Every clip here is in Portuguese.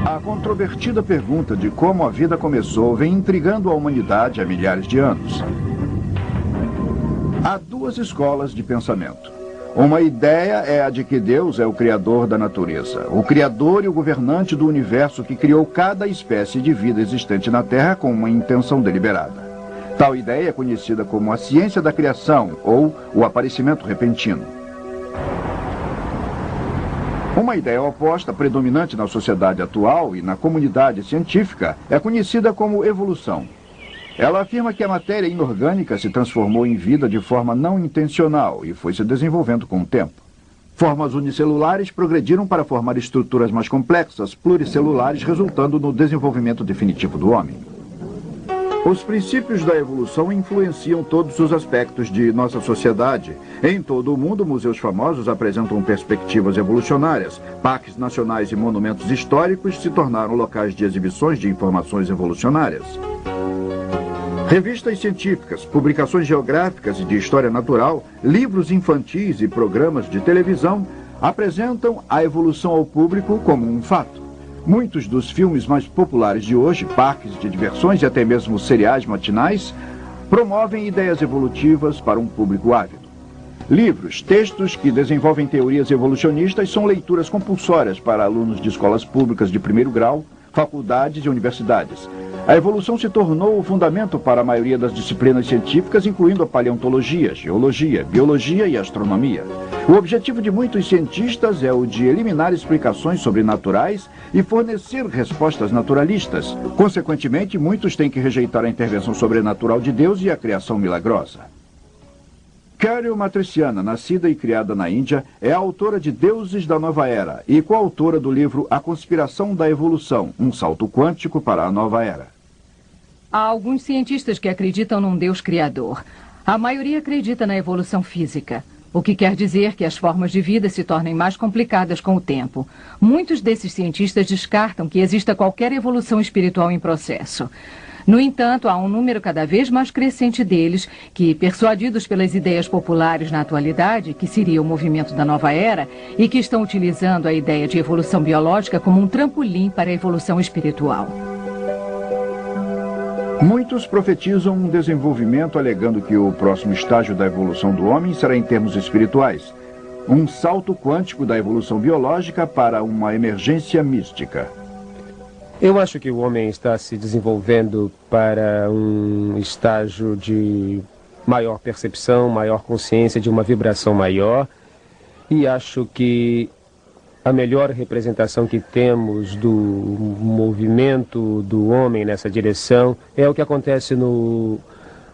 A controvertida pergunta de como a vida começou vem intrigando a humanidade há milhares de anos. Há duas escolas de pensamento. Uma ideia é a de que Deus é o criador da natureza, o criador e o governante do universo que criou cada espécie de vida existente na Terra com uma intenção deliberada. Tal ideia é conhecida como a ciência da criação ou o aparecimento repentino. Uma ideia oposta, predominante na sociedade atual e na comunidade científica, é conhecida como evolução. Ela afirma que a matéria inorgânica se transformou em vida de forma não intencional e foi se desenvolvendo com o tempo. Formas unicelulares progrediram para formar estruturas mais complexas, pluricelulares, resultando no desenvolvimento definitivo do homem. Os princípios da evolução influenciam todos os aspectos de nossa sociedade. Em todo o mundo, museus famosos apresentam perspectivas evolucionárias. Parques nacionais e monumentos históricos se tornaram locais de exibições de informações evolucionárias. Revistas científicas, publicações geográficas e de história natural, livros infantis e programas de televisão apresentam a evolução ao público como um fato. Muitos dos filmes mais populares de hoje, parques de diversões e até mesmo seriais matinais, promovem ideias evolutivas para um público ávido. Livros, textos que desenvolvem teorias evolucionistas são leituras compulsórias para alunos de escolas públicas de primeiro grau, faculdades e universidades. A evolução se tornou o fundamento para a maioria das disciplinas científicas, incluindo a paleontologia, geologia, biologia e astronomia. O objetivo de muitos cientistas é o de eliminar explicações sobrenaturais e fornecer respostas naturalistas. Consequentemente, muitos têm que rejeitar a intervenção sobrenatural de Deus e a criação milagrosa. Carol Matriciana, nascida e criada na Índia, é autora de Deuses da Nova Era e coautora do livro A Conspiração da Evolução, um salto quântico para a nova era. Há alguns cientistas que acreditam num Deus criador. A maioria acredita na evolução física, o que quer dizer que as formas de vida se tornem mais complicadas com o tempo. Muitos desses cientistas descartam que exista qualquer evolução espiritual em processo. No entanto, há um número cada vez mais crescente deles que, persuadidos pelas ideias populares na atualidade, que seria o movimento da nova era, e que estão utilizando a ideia de evolução biológica como um trampolim para a evolução espiritual. Muitos profetizam um desenvolvimento alegando que o próximo estágio da evolução do homem será em termos espirituais. Um salto quântico da evolução biológica para uma emergência mística. Eu acho que o homem está se desenvolvendo para um estágio de maior percepção, maior consciência, de uma vibração maior. E acho que a melhor representação que temos do movimento do homem nessa direção é o que acontece no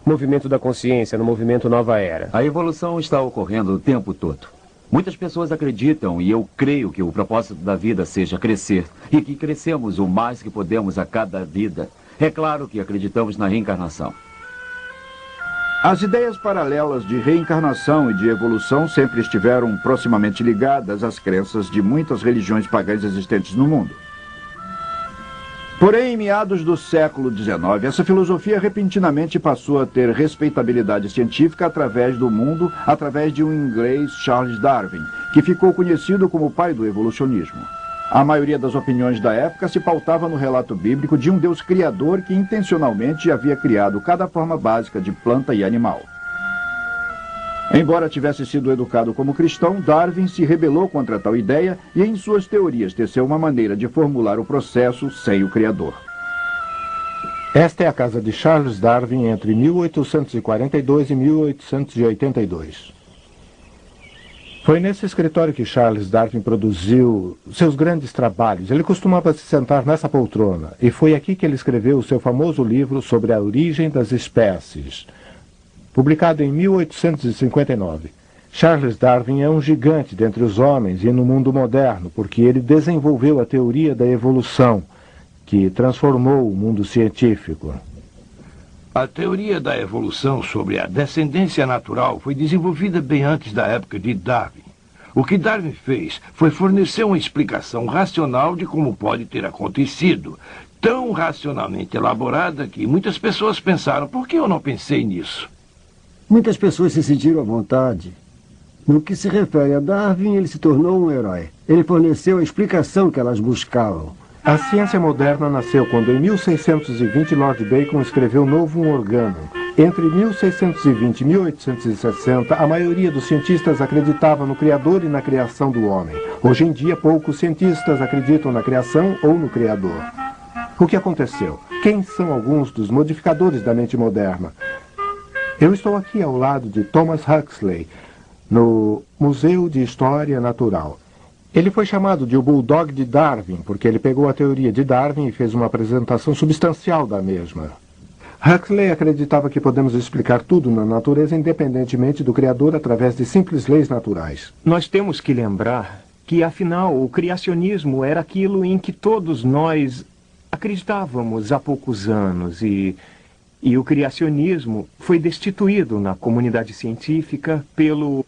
movimento da consciência, no movimento Nova Era. A evolução está ocorrendo o tempo todo. Muitas pessoas acreditam, e eu creio, que o propósito da vida seja crescer, e que crescemos o mais que podemos a cada vida. É claro que acreditamos na reencarnação. As ideias paralelas de reencarnação e de evolução sempre estiveram proximamente ligadas às crenças de muitas religiões pagãs existentes no mundo. Porém, em meados do século XIX, essa filosofia repentinamente passou a ter respeitabilidade científica através do mundo, através de um inglês, Charles Darwin, que ficou conhecido como o pai do evolucionismo. A maioria das opiniões da época se pautava no relato bíblico de um Deus criador que intencionalmente havia criado cada forma básica de planta e animal. Embora tivesse sido educado como cristão, Darwin se rebelou contra tal ideia e em suas teorias teceu uma maneira de formular o processo sem o Criador. Esta é a casa de Charles Darwin entre 1842 e 1882. Foi nesse escritório que Charles Darwin produziu seus grandes trabalhos. Ele costumava se sentar nessa poltrona, e foi aqui que ele escreveu o seu famoso livro sobre a origem das espécies, publicado em 1859. Charles Darwin é um gigante dentre os homens e no mundo moderno, porque ele desenvolveu a teoria da evolução, que transformou o mundo científico. A teoria da evolução sobre a descendência natural foi desenvolvida bem antes da época de Darwin. O que Darwin fez foi fornecer uma explicação racional de como pode ter acontecido, tão racionalmente elaborada que muitas pessoas pensaram, por que eu não pensei nisso? Muitas pessoas se sentiram à vontade. No que se refere a Darwin, ele se tornou um herói. Ele forneceu a explicação que elas buscavam. A ciência moderna nasceu quando, em 1620, Lord Bacon escreveu Novum Organum. Entre 1620 e 1860, a maioria dos cientistas acreditava no Criador e na criação do homem. Hoje em dia, poucos cientistas acreditam na criação ou no Criador. O que aconteceu? Quem são alguns dos modificadores da mente moderna? Eu estou aqui ao lado de Thomas Huxley, no Museu de História Natural. Ele foi chamado de o Bulldog de Darwin, porque ele pegou a teoria de Darwin e fez uma apresentação substancial da mesma. Huxley acreditava que podemos explicar tudo na natureza independentemente do Criador através de simples leis naturais. Nós temos que lembrar que, afinal, o criacionismo era aquilo em que todos nós acreditávamos há poucos anos e o criacionismo foi destituído na comunidade científica pelo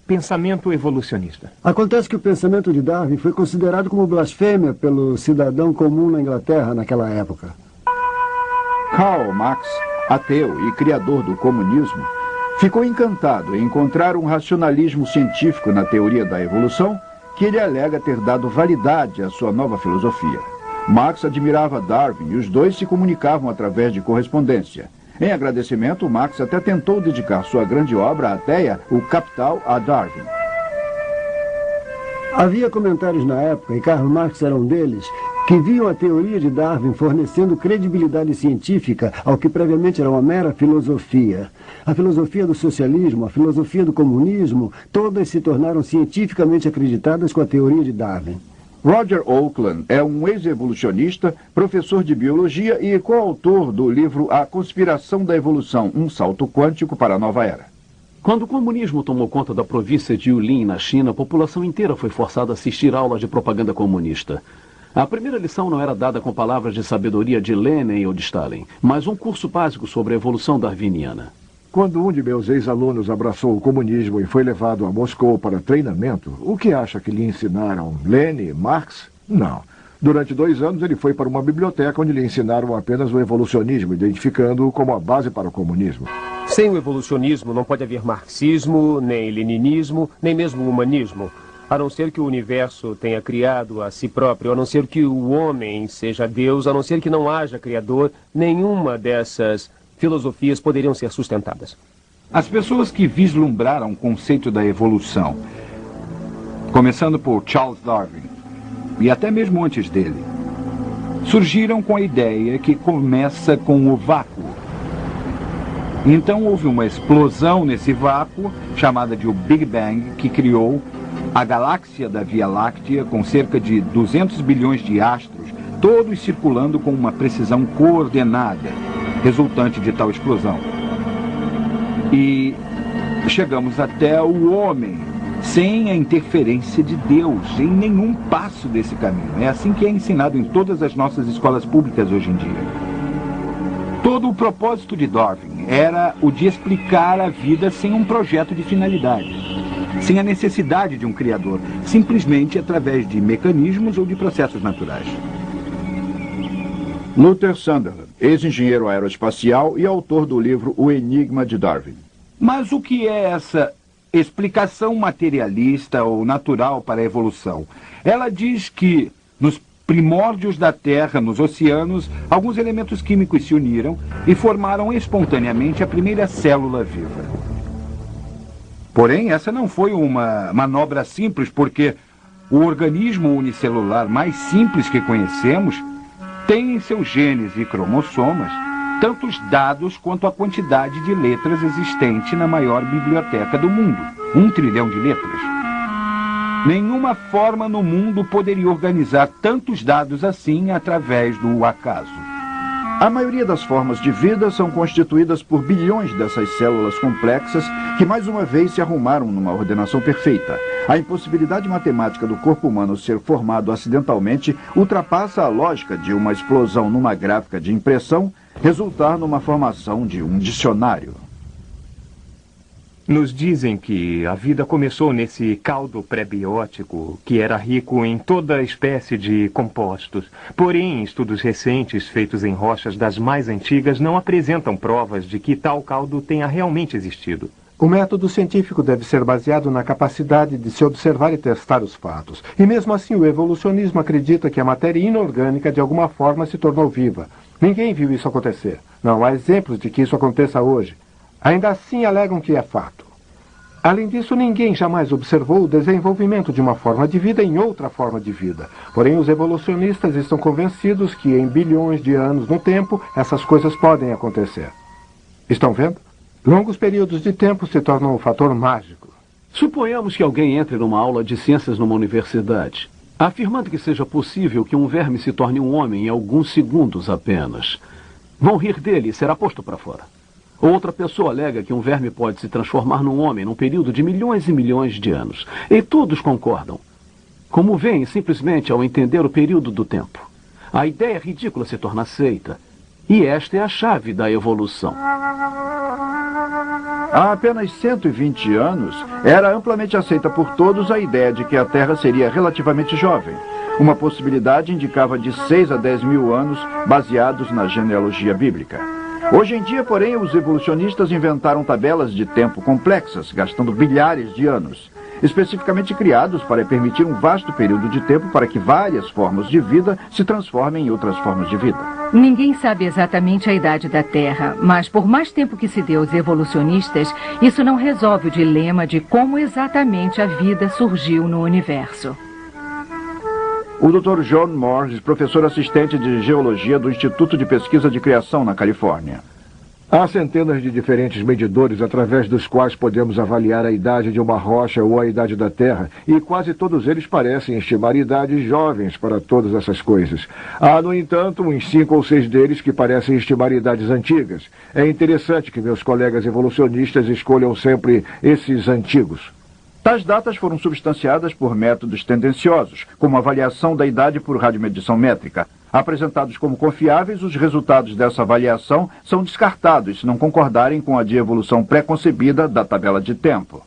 pensamento evolucionista. Acontece que o pensamento de Darwin foi considerado como blasfêmia pelo cidadão comum na Inglaterra naquela época. Karl Marx, ateu e criador do comunismo, ficou encantado em encontrar um racionalismo científico na teoria da evolução que ele alega ter dado validade à sua nova filosofia. Marx admirava Darwin e os dois se comunicavam através de correspondência. Em agradecimento, Marx até tentou dedicar sua grande obra, a Teia, o Capital, a Darwin. Havia comentários na época, e Karl Marx era um deles, que viam a teoria de Darwin fornecendo credibilidade científica ao que previamente era uma mera filosofia. A filosofia do socialismo, a filosofia do comunismo, todas se tornaram cientificamente acreditadas com a teoria de Darwin. Roger Oakland é um ex-evolucionista, professor de biologia e coautor do livro A Conspiração da Evolução, um salto quântico para a nova era. Quando o comunismo tomou conta da província de Yulin, na China, a população inteira foi forçada a assistir aulas de propaganda comunista. A primeira lição não era dada com palavras de sabedoria de Lenin ou de Stalin, mas um curso básico sobre a evolução darwiniana. Quando um de meus ex-alunos abraçou o comunismo e foi levado a Moscou para treinamento, o que acha que lhe ensinaram? Lenin, Marx? Não. Durante 2 anos ele foi para uma biblioteca onde lhe ensinaram apenas o evolucionismo, identificando-o como a base para o comunismo. Sem o evolucionismo não pode haver marxismo, nem leninismo, nem mesmo humanismo. A não ser que o universo tenha criado a si próprio, a não ser que o homem seja Deus, a não ser que não haja criador, nenhuma dessas filosofias poderiam ser sustentadas. As pessoas que vislumbraram o conceito da evolução, começando por Charles Darwin, e até mesmo antes dele, surgiram com a ideia que começa com o vácuo. Então houve uma explosão nesse vácuo, chamada de o Big Bang, que criou a galáxia da Via Láctea com cerca de 200 bilhões de astros, todos circulando com uma precisão coordenada, resultante de tal explosão. E chegamos até o homem, sem a interferência de Deus, em nenhum passo desse caminho. É assim que é ensinado em todas as nossas escolas públicas hoje em dia. Todo o propósito de Darwin era o de explicar a vida sem um projeto de finalidade, sem a necessidade de um criador, simplesmente através de mecanismos ou de processos naturais. Luther Sunderland, ex-engenheiro aeroespacial e autor do livro O Enigma de Darwin. Mas o que é essa explicação materialista ou natural para a evolução? Ela diz que nos primórdios da Terra, nos oceanos, alguns elementos químicos se uniram e formaram espontaneamente a primeira célula viva. Porém, essa não foi uma manobra simples, porque o organismo unicelular mais simples que conhecemos tem em seus genes e cromossomas tantos dados quanto a quantidade de letras existente na maior biblioteca do mundo, 1 trilhão de letras. Nenhuma forma no mundo poderia organizar tantos dados assim através do acaso. A maioria das formas de vida são constituídas por bilhões dessas células complexas que mais uma vez se arrumaram numa ordenação perfeita. A impossibilidade matemática do corpo humano ser formado acidentalmente ultrapassa a lógica de uma explosão numa gráfica de impressão resultar numa formação de um dicionário. Nos dizem que a vida começou nesse caldo pré-biótico que era rico em toda espécie de compostos. Porém, estudos recentes feitos em rochas das mais antigas não apresentam provas de que tal caldo tenha realmente existido. O método científico deve ser baseado na capacidade de se observar e testar os fatos. E mesmo assim, o evolucionismo acredita que a matéria inorgânica de alguma forma se tornou viva. Ninguém viu isso acontecer. Não há exemplos de que isso aconteça hoje. Ainda assim, alegam que é fato. Além disso, ninguém jamais observou o desenvolvimento de uma forma de vida em outra forma de vida. Porém, os evolucionistas estão convencidos que em bilhões de anos no tempo, essas coisas podem acontecer. Estão vendo? Longos períodos de tempo se tornam um fator mágico. Suponhamos que alguém entre numa aula de ciências numa universidade, afirmando que seja possível que um verme se torne um homem em alguns segundos apenas. Vão rir dele e será posto para fora. Outra pessoa alega que um verme pode se transformar num homem num período de milhões e milhões de anos. E todos concordam. Como veem simplesmente ao entender o período do tempo. A ideia ridícula se torna aceita. E esta é a chave da evolução. Há apenas 120 anos, era amplamente aceita por todos a ideia de que a Terra seria relativamente jovem. Uma possibilidade indicava de 6 a 10 mil anos, baseados na genealogia bíblica. Hoje em dia, porém, os evolucionistas inventaram tabelas de tempo complexas, gastando bilhares de anos, especificamente criados para permitir um vasto período de tempo para que várias formas de vida se transformem em outras formas de vida. Ninguém sabe exatamente a idade da Terra, mas por mais tempo que se dê aos evolucionistas, isso não resolve o dilema de como exatamente a vida surgiu no universo. O Dr. John Morris, professor assistente de geologia do Instituto de Pesquisa de Criação na Califórnia. Há centenas de diferentes medidores através dos quais podemos avaliar a idade de uma rocha ou a idade da Terra, e quase todos eles parecem estimar idades jovens para todas essas coisas. Há, no entanto, uns 5 ou 6 deles que parecem estimar idades antigas. É interessante que meus colegas evolucionistas escolham sempre esses antigos. Tais datas foram substanciadas por métodos tendenciosos, como a avaliação da idade por radiomedição métrica. Apresentados como confiáveis, os resultados dessa avaliação são descartados se não concordarem com a de evolução pré-concebida da tabela de tempo.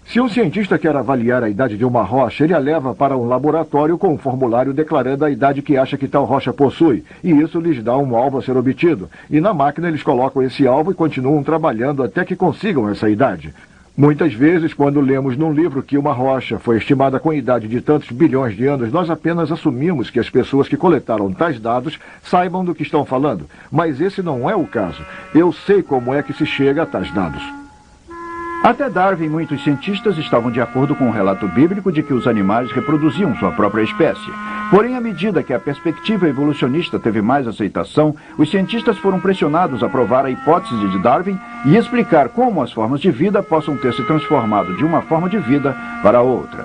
Se um cientista quer avaliar a idade de uma rocha, ele a leva para um laboratório com um formulário declarando a idade que acha que tal rocha possui, e isso lhes dá um alvo a ser obtido. E na máquina eles colocam esse alvo e continuam trabalhando até que consigam essa idade. Muitas vezes, quando lemos num livro que uma rocha foi estimada com a idade de tantos bilhões de anos, nós apenas assumimos que as pessoas que coletaram tais dados saibam do que estão falando. Mas esse não é o caso. Eu sei como é que se chega a tais dados. Até Darwin, muitos cientistas estavam de acordo com o relato bíblico de que os animais reproduziam sua própria espécie. Porém, à medida que a perspectiva evolucionista teve mais aceitação, os cientistas foram pressionados a provar a hipótese de Darwin e explicar como as formas de vida possam ter se transformado de uma forma de vida para outra.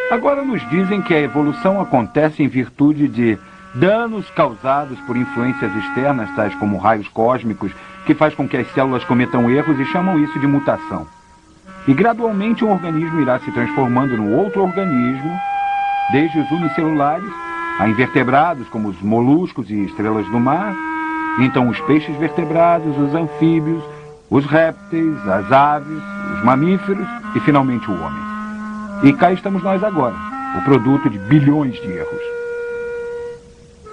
Agora nos dizem que a evolução acontece em virtude de danos causados por influências externas, tais como raios cósmicos, que faz com que as células cometam erros e chamam isso de mutação. E gradualmente um organismo irá se transformando num outro organismo, desde os unicelulares a invertebrados, como os moluscos e estrelas do mar, então os peixes vertebrados, os anfíbios, os répteis, as aves, os mamíferos e finalmente o homem. E cá estamos nós agora, o produto de bilhões de erros.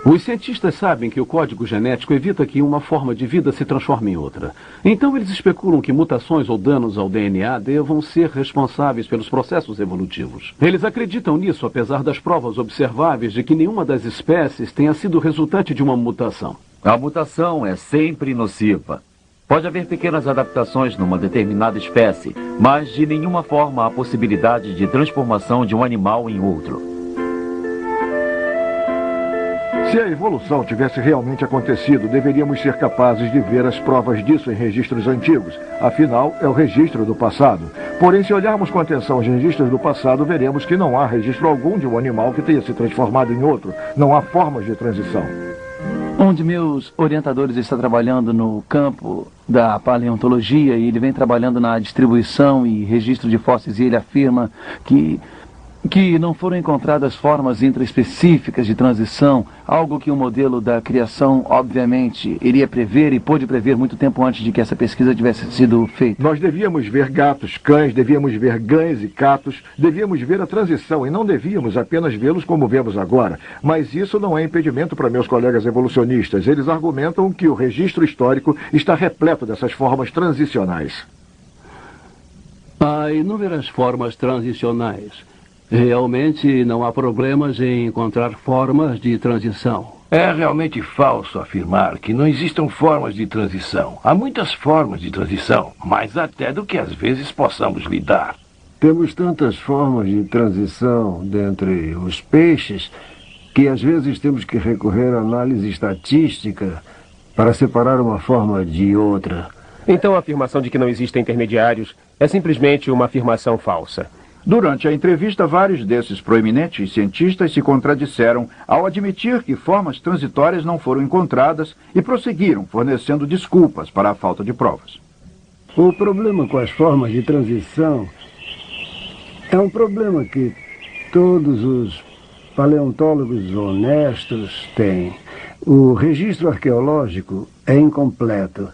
Os cientistas sabem que o código genético evita que uma forma de vida se transforme em outra. Então eles especulam que mutações ou danos ao DNA devam ser responsáveis pelos processos evolutivos. Eles acreditam nisso, apesar das provas observáveis de que nenhuma das espécies tenha sido resultante de uma mutação. A mutação é sempre nociva. Pode haver pequenas adaptações numa determinada espécie, mas de nenhuma forma há possibilidade de transformação de um animal em outro. Se a evolução tivesse realmente acontecido, deveríamos ser capazes de ver as provas disso em registros antigos. Afinal, é o registro do passado. Porém, se olharmos com atenção os registros do passado, veremos que não há registro algum de um animal que tenha se transformado em outro. Não há formas de transição. Um de meus orientadores está trabalhando no campo da paleontologia e ele vem trabalhando na distribuição e registro de fósseis e ele afirma que que não foram encontradas formas intraespecíficas de transição, algo que o modelo da criação, obviamente, iria prever e pôde prever muito tempo antes de que essa pesquisa tivesse sido feita. Nós devíamos ver gatos, cães, devíamos ver gães e catos, devíamos ver a transição e não devíamos apenas vê-los como vemos agora. Mas isso não é impedimento para meus colegas evolucionistas. Eles argumentam que o registro histórico está repleto dessas formas transicionais. Há inúmeras formas transicionais. Realmente não há problemas em encontrar formas de transição. É realmente falso afirmar que não existam formas de transição. Há muitas formas de transição, mais até do que às vezes possamos lidar. Temos tantas formas de transição dentre os peixes que às vezes temos que recorrer à análise estatística para separar uma forma de outra. Então a afirmação de que não existem intermediários é simplesmente uma afirmação falsa. Durante a entrevista, vários desses proeminentes cientistas se contradisseram ao admitir que formas transitórias não foram encontradas e prosseguiram fornecendo desculpas para a falta de provas. O problema com as formas de transição é um problema que todos os paleontólogos honestos têm. O registro arqueológico é incompleto.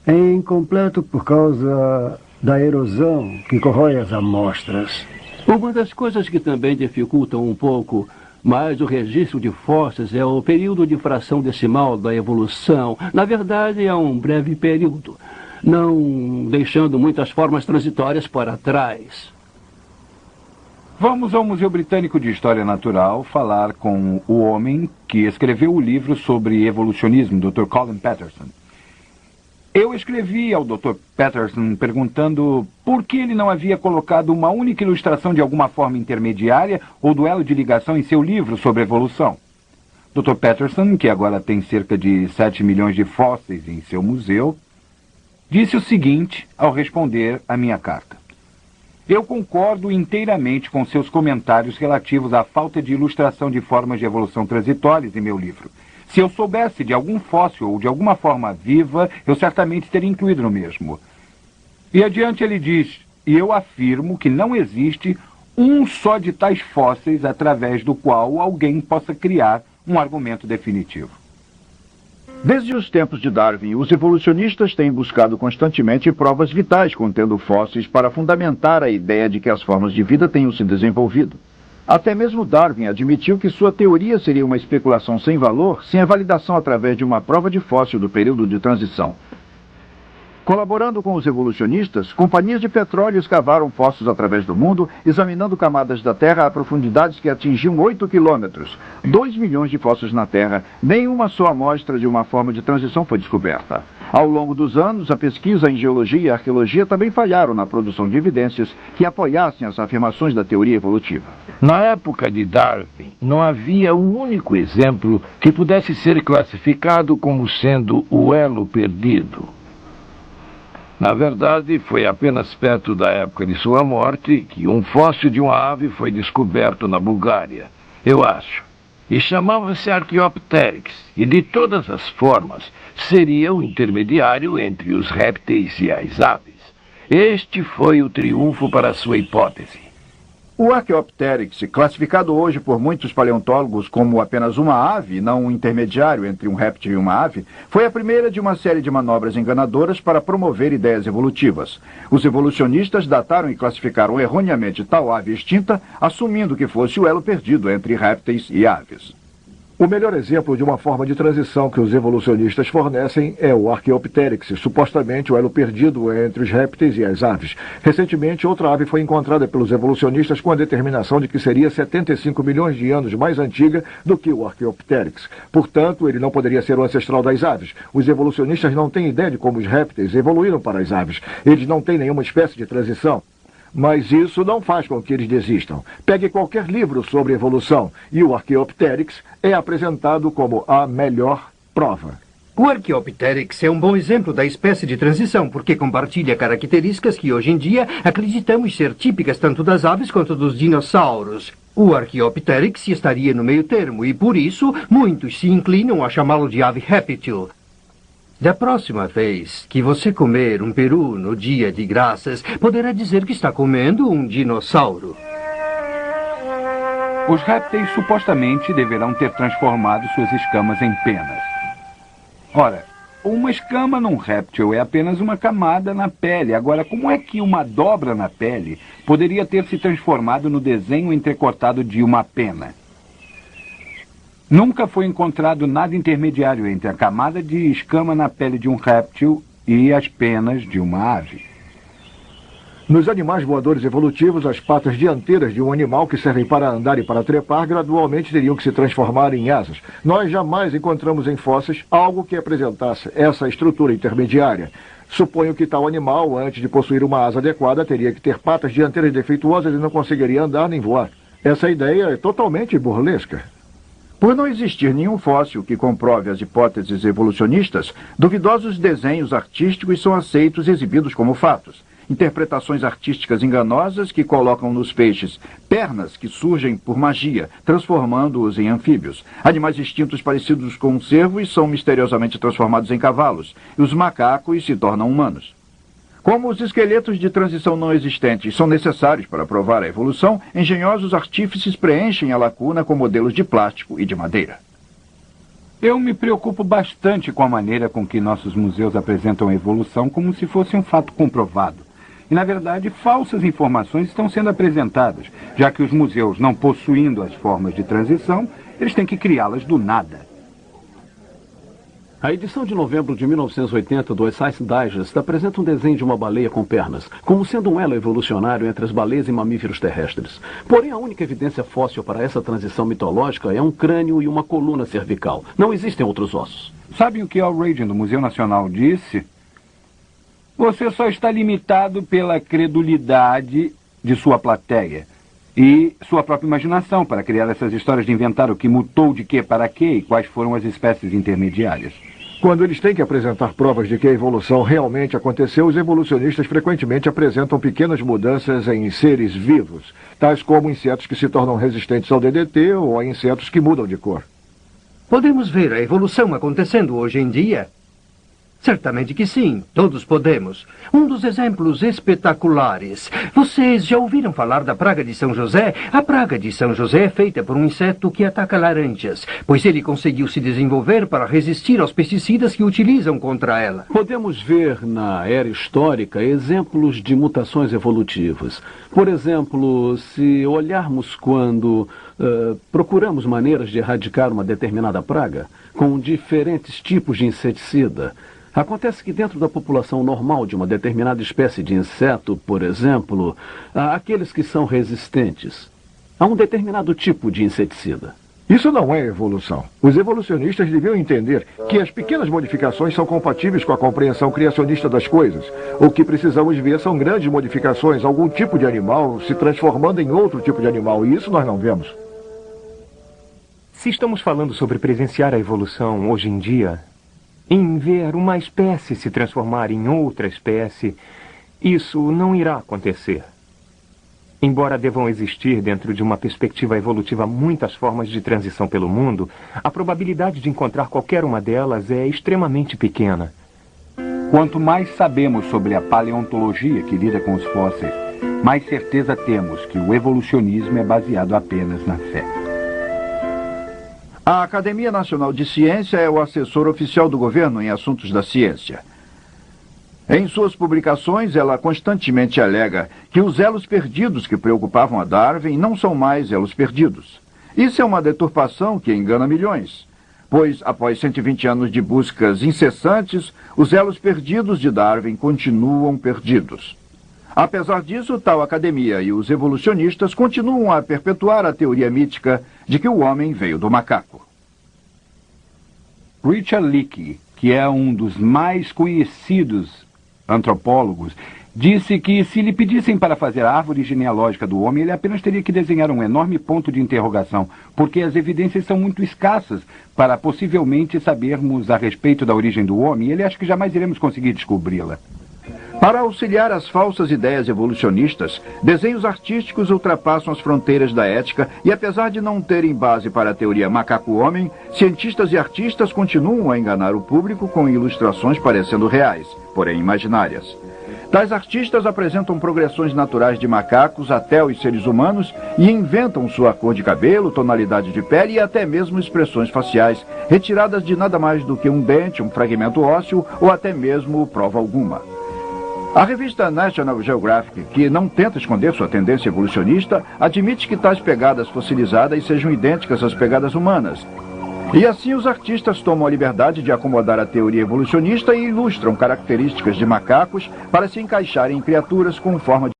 É incompleto por causa da erosão que corrói as amostras. Uma das coisas que também dificultam um pouco mais o registro de fósseis é o período de fração decimal da evolução. Na verdade, é um breve período, não deixando muitas formas transitórias para trás. Vamos ao Museu Britânico de História Natural falar com o homem que escreveu o livro sobre evolucionismo, Dr. Colin Patterson. Eu escrevi ao Dr. Patterson perguntando por que ele não havia colocado uma única ilustração de alguma forma intermediária ou duelo de ligação em seu livro sobre evolução. Dr. Patterson, que agora tem cerca de 7 milhões de fósseis em seu museu, disse o seguinte ao responder à minha carta. Eu concordo inteiramente com seus comentários relativos à falta de ilustração de formas de evolução transitórias em meu livro. Se eu soubesse de algum fóssil ou de alguma forma viva, eu certamente teria incluído no mesmo. E adiante ele diz, e eu afirmo que não existe um só de tais fósseis através do qual alguém possa criar um argumento definitivo. Desde os tempos de Darwin, os evolucionistas têm buscado constantemente provas vitais contendo fósseis para fundamentar a ideia de que as formas de vida tenham se desenvolvido. Até mesmo Darwin admitiu que sua teoria seria uma especulação sem valor, sem a validação através de uma prova de fóssil do período de transição. Colaborando com os evolucionistas, companhias de petróleo escavaram poços através do mundo, examinando camadas da Terra a profundidades que atingiam 8 quilômetros. 2 milhões de fósseis na Terra, nenhuma só amostra de uma forma de transição foi descoberta. Ao longo dos anos, a pesquisa em geologia e arqueologia também falharam na produção de evidências que apoiassem as afirmações da teoria evolutiva. Na época de Darwin, não havia um único exemplo que pudesse ser classificado como sendo o elo perdido. Na verdade, foi apenas perto da época de sua morte que um fóssil de uma ave foi descoberto na Bulgária, eu acho. E chamava-se Archaeopteryx, e de todas as formas, seria o intermediário entre os répteis e as aves. Este foi o triunfo para sua hipótese. O Archaeopteryx, classificado hoje por muitos paleontólogos como apenas uma ave, não um intermediário entre um réptil e uma ave, foi a primeira de uma série de manobras enganadoras para promover ideias evolutivas. Os evolucionistas dataram e classificaram erroneamente tal ave extinta, assumindo que fosse o elo perdido entre répteis e aves. O melhor exemplo de uma forma de transição que os evolucionistas fornecem é o Archaeopteryx, supostamente o elo perdido entre os répteis e as aves. Recentemente, outra ave foi encontrada pelos evolucionistas com a determinação de que seria 75 milhões de anos mais antiga do que o Archaeopteryx. Portanto, ele não poderia ser o ancestral das aves. Os evolucionistas não têm ideia de como os répteis evoluíram para as aves. Eles não têm nenhuma espécie de transição. Mas isso não faz com que eles desistam. Pegue qualquer livro sobre evolução e o Archaeopteryx é apresentado como a melhor prova. O Archaeopteryx é um bom exemplo da espécie de transição, porque compartilha características que hoje em dia acreditamos ser típicas tanto das aves quanto dos dinossauros. O Archaeopteryx estaria no meio termo e, por isso, muitos se inclinam a chamá-lo de ave réptil. Da próxima vez que você comer um peru no dia de graças, poderá dizer que está comendo um dinossauro. Os répteis supostamente deverão ter transformado suas escamas em penas. Ora, uma escama num réptil é apenas uma camada na pele. Agora, como é que uma dobra na pele poderia ter se transformado no desenho entrecortado de uma pena? Nunca foi encontrado nada intermediário entre a camada de escama na pele de um réptil e as penas de uma ave. Nos animais voadores evolutivos, as patas dianteiras de um animal que servem para andar e para trepar gradualmente teriam que se transformar em asas. Nós jamais encontramos em fósseis algo que apresentasse essa estrutura intermediária. Suponho que tal animal, antes de possuir uma asa adequada, teria que ter patas dianteiras defeituosas e não conseguiria andar nem voar. Essa ideia é totalmente burlesca. Por não existir nenhum fóssil que comprove as hipóteses evolucionistas, duvidosos desenhos artísticos são aceitos e exibidos como fatos. Interpretações artísticas enganosas que colocam nos peixes pernas que surgem por magia, transformando-os em anfíbios. Animais extintos parecidos com cervos são misteriosamente transformados em cavalos, e os macacos se tornam humanos. Como os esqueletos de transição não existentes são necessários para provar a evolução, engenhosos artífices preenchem a lacuna com modelos de plástico e de madeira. Eu me preocupo bastante com a maneira com que nossos museus apresentam a evolução como se fosse um fato comprovado. E, na verdade, falsas informações estão sendo apresentadas, já que os museus, não possuindo as formas de transição, eles têm que criá-las do nada. A edição de novembro de 1980 do Science Digest apresenta um desenho de uma baleia com pernas, como sendo um elo evolucionário entre as baleias e mamíferos terrestres. Porém, a única evidência fóssil para essa transição mitológica é um crânio e uma coluna cervical. Não existem outros ossos. Sabem o que Al Reagan, do Museu Nacional, disse? Você só está limitado pela credulidade de sua plateia e sua própria imaginação para criar essas histórias de inventar o que mutou de quê para quê e quais foram as espécies intermediárias. Quando eles têm que apresentar provas de que a evolução realmente aconteceu, os evolucionistas frequentemente apresentam pequenas mudanças em seres vivos, tais como insetos que se tornam resistentes ao DDT ou a insetos que mudam de cor. Podemos ver a evolução acontecendo hoje em dia? Certamente que sim, todos podemos. Um dos exemplos espetaculares. Vocês já ouviram falar da praga de São José? A praga de São José é feita por um inseto que ataca laranjas, pois ele conseguiu se desenvolver para resistir aos pesticidas que utilizam contra ela. Podemos ver na era histórica exemplos de mutações evolutivas. Por exemplo, se olharmos quando procuramos maneiras de erradicar uma determinada praga com diferentes tipos de inseticida. Acontece que dentro da população normal de uma determinada espécie de inseto, por exemplo, há aqueles que são resistentes a um determinado tipo de inseticida. Isso não é evolução. Os evolucionistas deviam entender que as pequenas modificações são compatíveis com a compreensão criacionista das coisas. O que precisamos ver são grandes modificações, algum tipo de animal se transformando em outro tipo de animal, e isso nós não vemos. Se estamos falando sobre presenciar a evolução hoje em dia, em ver uma espécie se transformar em outra espécie, isso não irá acontecer. Embora devam existir, dentro de uma perspectiva evolutiva, muitas formas de transição pelo mundo, a probabilidade de encontrar qualquer uma delas é extremamente pequena. Quanto mais sabemos sobre a paleontologia que lida com os fósseis, mais certeza temos que o evolucionismo é baseado apenas na fé. A Academia Nacional de Ciência é o assessor oficial do governo em assuntos da ciência. Em suas publicações, ela constantemente alega que os elos perdidos que preocupavam a Darwin não são mais elos perdidos. Isso é uma deturpação que engana milhões, pois, após 120 anos de buscas incessantes, os elos perdidos de Darwin continuam perdidos. Apesar disso, tal academia e os evolucionistas continuam a perpetuar a teoria mítica de que o homem veio do macaco. Richard Leakey, que é um dos mais conhecidos antropólogos, disse que se lhe pedissem para fazer a árvore genealógica do homem, ele apenas teria que desenhar um enorme ponto de interrogação, porque as evidências são muito escassas para possivelmente sabermos a respeito da origem do homem, e ele acha que jamais iremos conseguir descobri-la. Para auxiliar as falsas ideias evolucionistas, desenhos artísticos ultrapassam as fronteiras da ética e, apesar de não terem base para a teoria macaco-homem, cientistas e artistas continuam a enganar o público com ilustrações parecendo reais, porém imaginárias. Tais artistas apresentam progressões naturais de macacos até os seres humanos e inventam sua cor de cabelo, tonalidade de pele e até mesmo expressões faciais, retiradas de nada mais do que um dente, um fragmento ósseo ou até mesmo prova alguma. A revista National Geographic, que não tenta esconder sua tendência evolucionista, admite que tais pegadas fossilizadas sejam idênticas às pegadas humanas. E assim os artistas tomam a liberdade de acomodar a teoria evolucionista e ilustram características de macacos para se encaixarem em criaturas com forma de